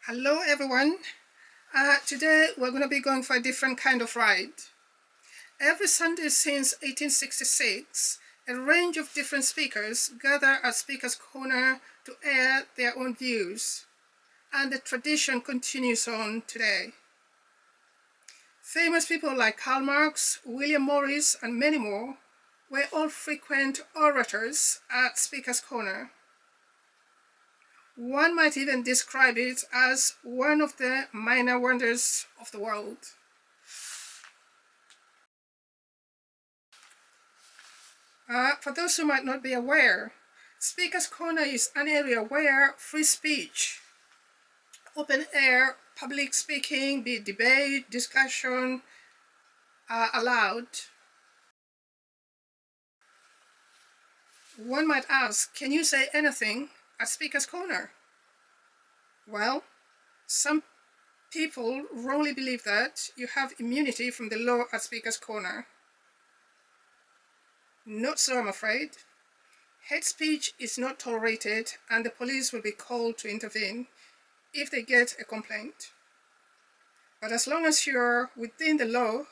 Hello everyone. Today we're going to be going for a different kind of ride. Every Sunday since 1866, a range of different speakers gather at Speaker's Corner to air their own views, and the tradition continues on today. Famous people like Karl Marx, William Morris, and many more were all frequent orators at Speaker's Corner. One might even describe it as one of the minor wonders of the world. For those who might not be aware, Speaker's Corner is an area where free speech, open air, public speaking, be it debate, discussion, are allowed. One might ask, can you say anything at Speaker's Corner? Well, some people wrongly believe that you have immunity from the law at Speaker's Corner. Not so, I'm afraid. Hate speech is not tolerated, and the police will be called to intervene if they get a complaint. But as long as you're within the law,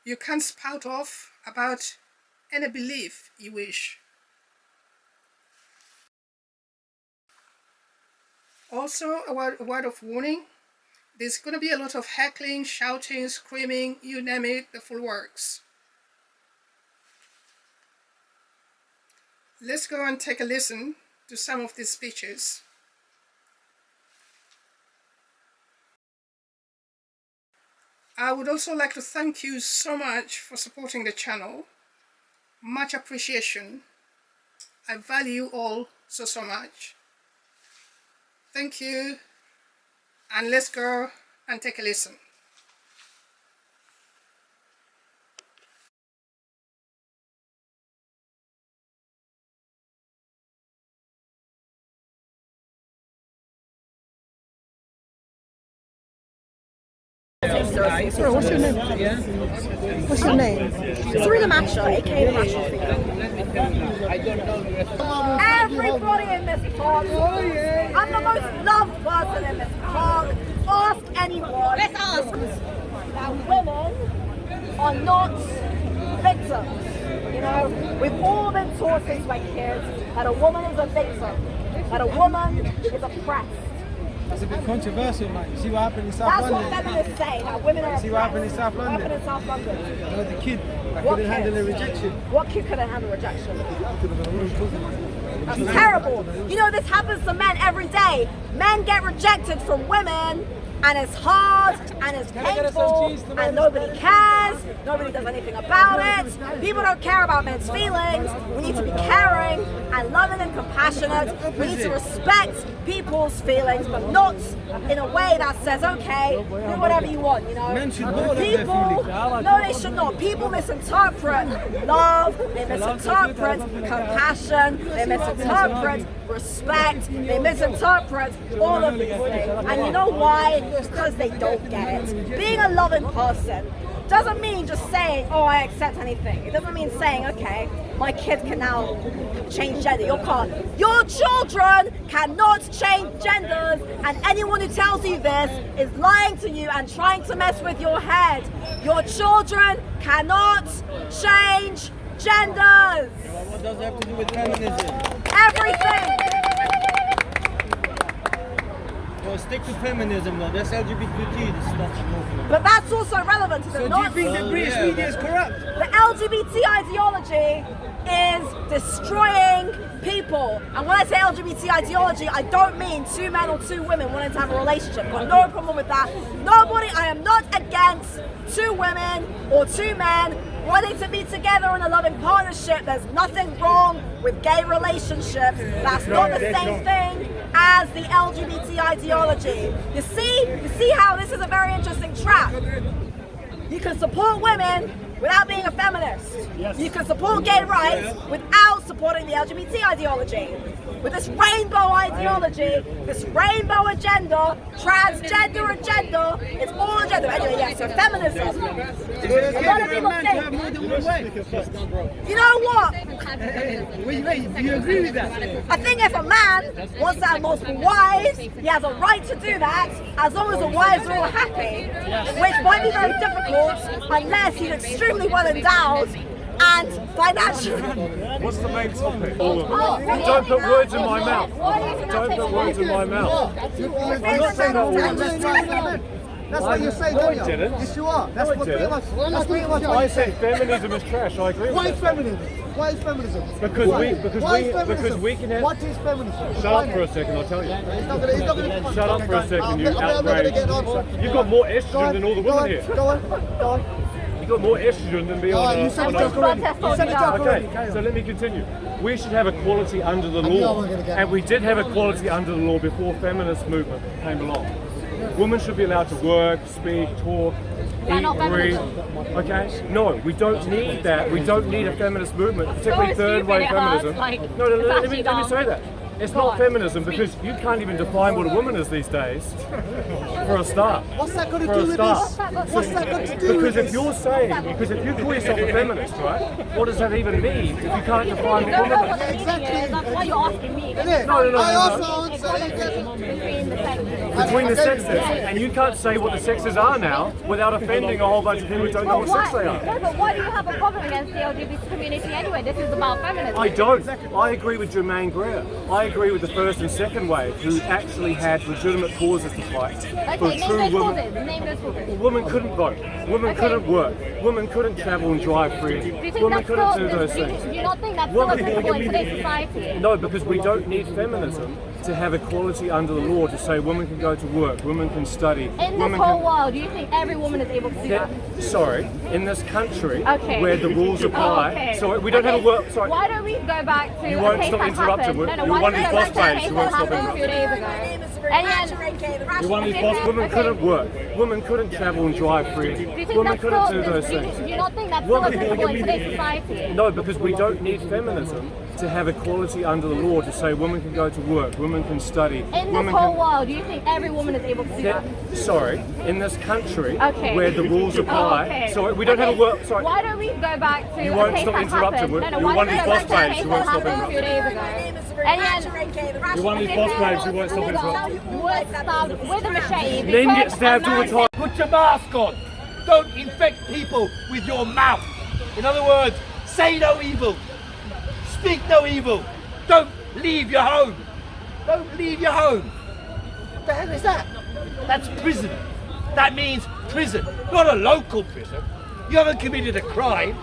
you can spout off about any belief you wish. Also, a word of warning, there's going to be a lot of heckling, shouting, screaming, you name it, the full works. Let's go and take a listen to some of these speeches. I would also like to thank you so much for supporting the channel. Much appreciation. I value you all so much. Thank you, and let's go and take a listen. Sorry, what's your name? What's your name? Serena Matcha, aka the Matcha Finger. Everybody in this park, I'm the most loved person in this park. Ask anyone. Let's ask. That women are not victims. You know, we've all been taught since we're kids that a woman is a victim, that a woman is oppressed. That's a bit controversial, man. You see what happened in South London? That's what feminists say, that women are See what happened in South London? What happened in South London? You know, the kid that What couldn't kid? handle the rejection. What kid couldn't handle rejection? That's terrible. You know, this happens to men every day. Men get rejected from women, and it's hard, and it's painful, and nobody cares. Nobody does anything about it. People don't care about men's feelings. We need to be caring and loving and compassionate. We need to respect people's feelings, but not in a way that says, okay, do whatever you want, you know. Men should know People, no, they should not. People misinterpret love, they misinterpret compassion, they misinterpret respect, they misinterpret all of these things. And you know why? Because they don't get it. Being a loving person doesn't mean just saying, oh, I accept anything. It doesn't mean saying, okay, my kid can now change gender. Your children cannot change genders, and anyone who tells you this is lying to you and trying to mess with your head. Your children cannot change genders. What does that have to do with feminism? Everything. Well, stick to feminism though. That's LGBT, this stuff you're talking about. But that's also relevant to the So do you think the British media is corrupt? The LGBT ideology is destroying people. And when I say LGBT ideology, I don't mean two men or two women wanting to have a relationship. I've got no problem with that. I am not against two women or two men wanting to be together in a loving partnership. There's nothing wrong with gay relationships. That's not the same thing as the LGBT ideology. You see how this is a very interesting trap. You can support women without being a feminist. Yes. You can support gay rights without supporting the LGBT ideology. With this rainbow ideology, this rainbow agenda, transgender agenda, it's all agenda. Anyway, yeah, so feminism. A lot of people think, you know what? Wait, do you agree with that? I think if a man wants to have multiple wives, he has a right to do that as long as the wives are all happy, which might be very difficult unless he's extremely well endowed and financially. What's the main topic? Don't put words in my mouth. Don't put words in my mouth. I'm not saying that. That's what you say, don't you? I didn't. Yes, you are. That's pretty much. That's pretty much. I said feminism is trash. I agree with Why that. is feminism? Why is feminism? Because we can have. What is feminism? Shut up for a second. I'll tell you. He's not gonna. Shut up for a second. You I'm not gonna get an answer. outrage. You've got more estrogen than all the women here. Go on. You've got more estrogen than me on. You said the joke already. You said the joke already. Okay, so let me continue. We should have equality under the know law, we're gonna get and we did have equality under the law before feminist movement came along. Women should be allowed to work, speak, talk, eat, breathe. Okay? No, we don't need that. We don't need a feminist movement, particularly third-wave feminism. No, let me say that. It's not feminism because you can't even define what a woman is these days. For a start. What's that got to For do a with start. this? What's that got to do with Because this? if you're saying, because if you call yourself a feminist, right, what does that even mean if you can't define what a woman is? Exactly. That's why you're asking me. No. I also answer. Between the sexes, and you can't say what the sexes are now without offending a whole bunch of people who don't know what sex they are. No, but why do you have a problem against the LGBT community anyway? This is about feminism. I don't. I agree with Jermaine Greer. I agree with the first and second wave who actually had legitimate causes to fight for Okay, true name those women. causes. Name those causes. Women couldn't vote. Women couldn't work. Women couldn't travel and drive freely. Do you think Women that's couldn't still, do those do things. you not think that's still Women- applicable in today's society? No, because we don't need feminism to have equality under the law to say women can go to work, women can study, In this women whole can... world, do you think every woman is able to do that? Sorry, in this country Okay. where the rules apply, Okay. so we don't have a work. Sorry, Why don't we go back to You a won't case stop that interrupting, happened? will- No, you're why one don't of we these go boss back to a babes case who that won't stop happened a few days ago? And then, you're one of these boss. Women couldn't work. Women couldn't travel and drive freely. do you think Women that's couldn't still, do those do you, things. do you not think that's still applicable in today's society? No, because we don't need feminism to have equality under the law to say women can go to work, women can study, In this women whole can... world, do you think every woman is able to do that? Sorry, in this country Okay. where the rules apply, Okay. so we don't have a work. Sorry, Why don't we go back to You a won't case stop that interrupting, happened? will- No, you're why one don't of we these go boss back to a babes case who that won't stop happened a few days ago? And then, you're one of these boss babes who won't stop interrupting. was stabbed with a machete. Men get because stabbed a all the man time. Put your mask on. Don't infect people with your mouth. In other words, say no evil. Speak no evil. Don't leave your home. Don't leave your home. What the hell is that? That's prison. That means prison, not a local prison. You haven't committed a crime.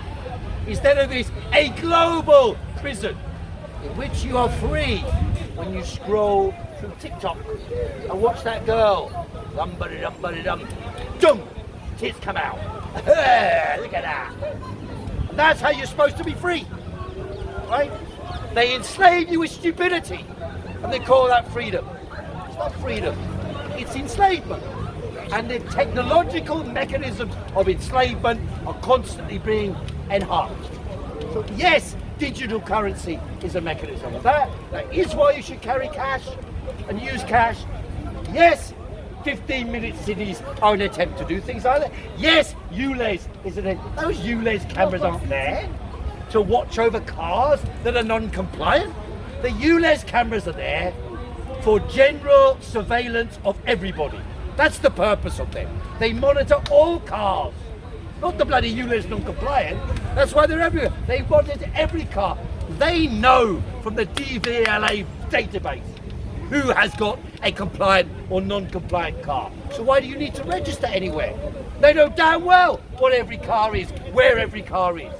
Instead of this, a global prison in which you are free when you scroll through TikTok and watch that girl. Dum-ba-da-dum-ba-da-dum. Dum! Tits come out. Look at that. And that's how you're supposed to be free. Right? They enslave you with stupidity and they call that freedom. It's not freedom. It's enslavement. And the technological mechanisms of enslavement are constantly being enhanced. So yes, digital currency is a mechanism of that. That is why you should carry cash and use cash. Yes, 15-minute cities are an attempt to do things like that. Yes, ULEZ is an attempt. Those ULEZ cameras aren't there to watch over cars that are non-compliant. The ULEZ cameras are there for general surveillance of everybody. That's the purpose of them. They monitor all cars, not the bloody ULEZ non-compliant. That's why they're everywhere. They monitor every car. They know from the DVLA database who has got a compliant or non-compliant car. So why do you need to register anywhere? They know damn well what every car is, where every car is.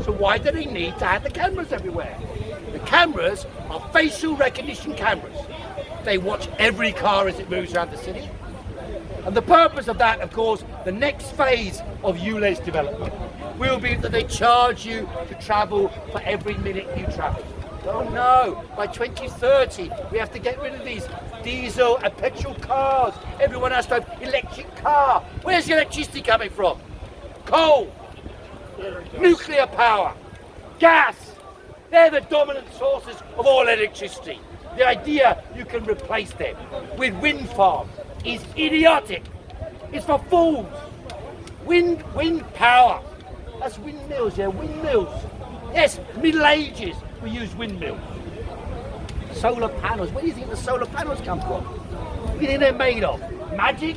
So why do they need to have the cameras everywhere? The cameras are facial recognition cameras. They watch every car as it moves around the city. And the purpose of that, of course, the next phase of ULEZ development will be that they charge you to travel for every minute you travel. Oh no, by 2030 we have to get rid of these diesel and petrol cars. Everyone has to have electric car. Where's the electricity coming from? Coal, nuclear power, gas. They're the dominant sources of all electricity. The idea you can replace them with wind farms is idiotic. It's for fools. Wind power. That's windmills, yeah, windmills. Yes, Middle Ages, we used windmills. Solar panels, where do you think the solar panels come from? What do you think they're made of? Magic?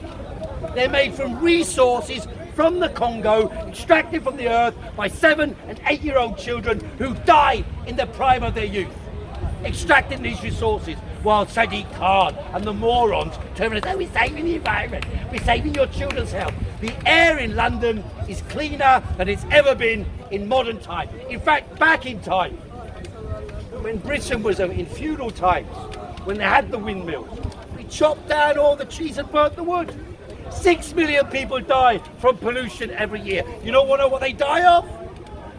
They're made from resources from the Congo, extracted from the earth by 7 and 8-year-old children who die in the prime of their youth. Extracting these resources while Sadiq Khan and the morons turn around and say, we're saving the environment, we're saving your children's health. The air in London is cleaner than it's ever been in modern time. In fact, back in time, when Britain was in feudal times, when they had the windmills, we chopped down all the trees and burnt the wood. 6 million people die from pollution every year. You know what they die of?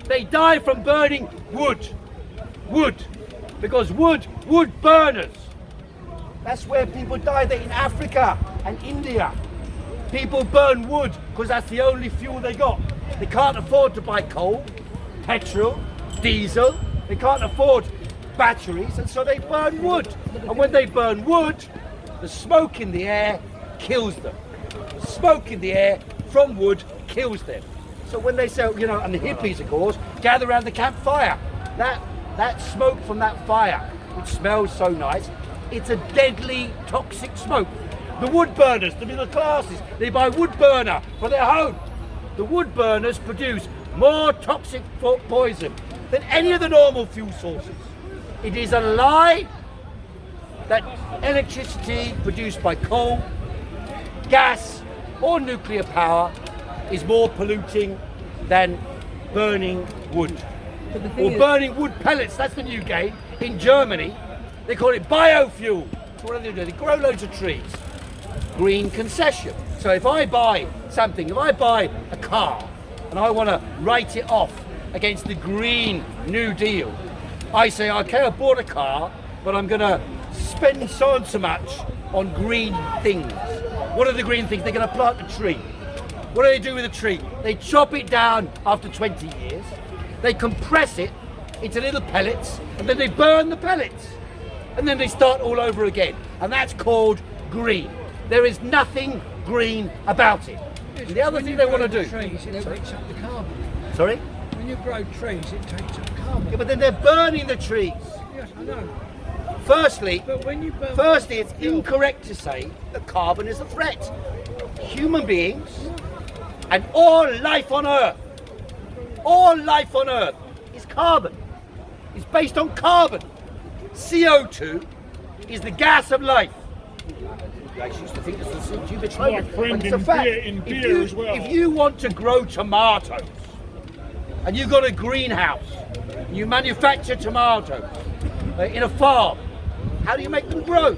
They die from burning wood. Wood. Because wood burners. That's where people die. They're in Africa and India. People burn wood because that's the only fuel they got. They can't afford to buy coal, petrol, diesel. They can't afford batteries, and so they burn wood. And when they burn wood, the smoke in the air kills them. Smoke in the air from wood kills them. So when they say, you know, and the hippies, of course, gather around the campfire, that smoke from that fire, which smells so nice, it's a deadly, toxic smoke. The wood burners, the middle classes, they buy wood burner for their home. The wood burners produce more toxic poison than any of the normal fuel sources. It is a lie that electricity produced by coal, gas, or nuclear power is more polluting than burning wood. Or burning wood pellets, that's the new game. In Germany, they call it biofuel. So what do? They grow loads of trees. Green concession. So if I buy something, if I buy a car and I want to write it off against the Green New Deal, I say, okay, I bought a car, but I'm going to spend so and so much on green things. What are the green things? They're going to plant a tree. What do they do with a tree? They chop it down after 20 years. They compress it into little pellets, and then they burn the pellets. And then they start all over again. And that's called green. There is nothing green about it. And the other thing they want to do... Trees, it takes up the carbon. Sorry? When you grow trees, it takes up carbon. Yeah, but then they're burning the trees. Yes, I know. Firstly, But it's incorrect to say that carbon is a threat. Human beings and all life on Earth is carbon. It's based on carbon. CO2 is the gas of life. I used to think this was a stupid slogan, but it's a fact. If you want to grow tomatoes and you've got a greenhouse, and you manufacture tomatoes in a farm, how do you make them grow?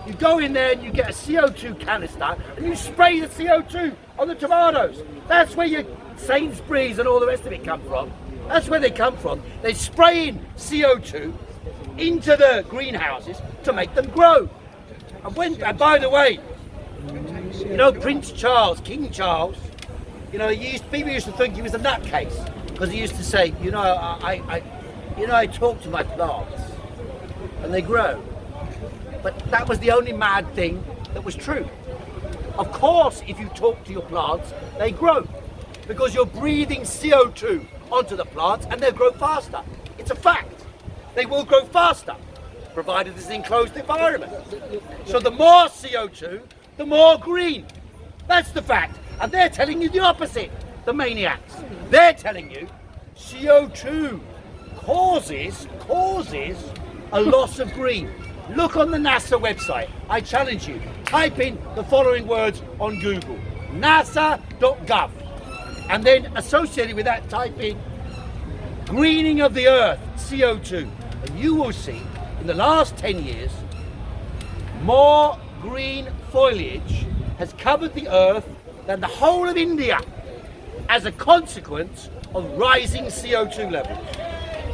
You go in there and you get a CO2 canister and you spray the CO2 on the tomatoes. That's where your Sainsbury's and all the rest of it come from. That's where they come from. They spray in CO2 into the greenhouses to make them grow. And by the way, you know, Prince Charles, King Charles, you know, people used to think he was a nutcase because he used to say, you know, I talk to my plants and they grow. But that was the only mad thing that was true. Of course, if you talk to your plants, they grow because you're breathing CO2 onto the plants and they'll grow faster. It's a fact. They will grow faster, provided it's an enclosed environment. So the more CO2, the more green. That's the fact. And they're telling you the opposite, the maniacs. They're telling you CO2 causes a loss of green. Look on the NASA website. I challenge you. Type in the following words on Google. nasa.gov. And then associated with that, type in greening of the earth, CO2. And you will see, in the last 10 years, more green foliage has covered the earth than the whole of India as a consequence of rising CO2 levels.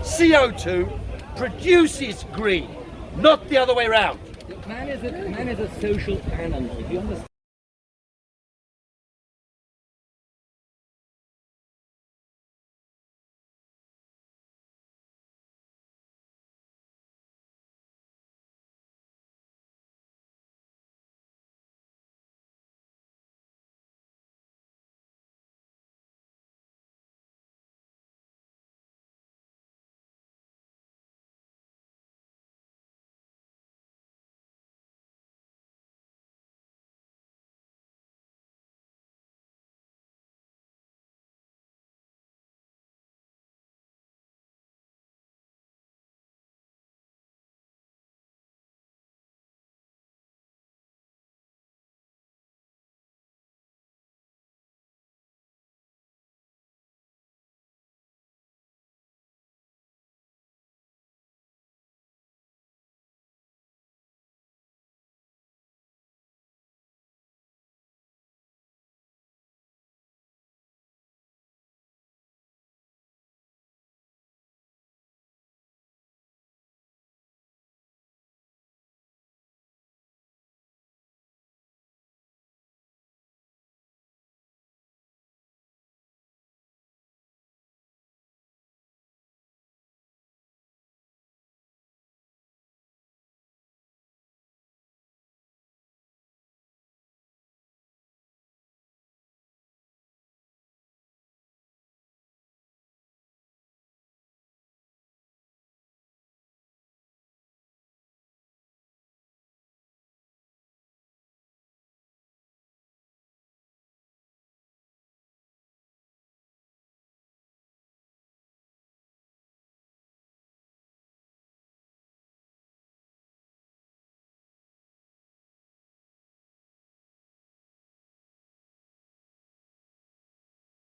CO2 produces green, not the other way around. Man is a social animal. Do you understand?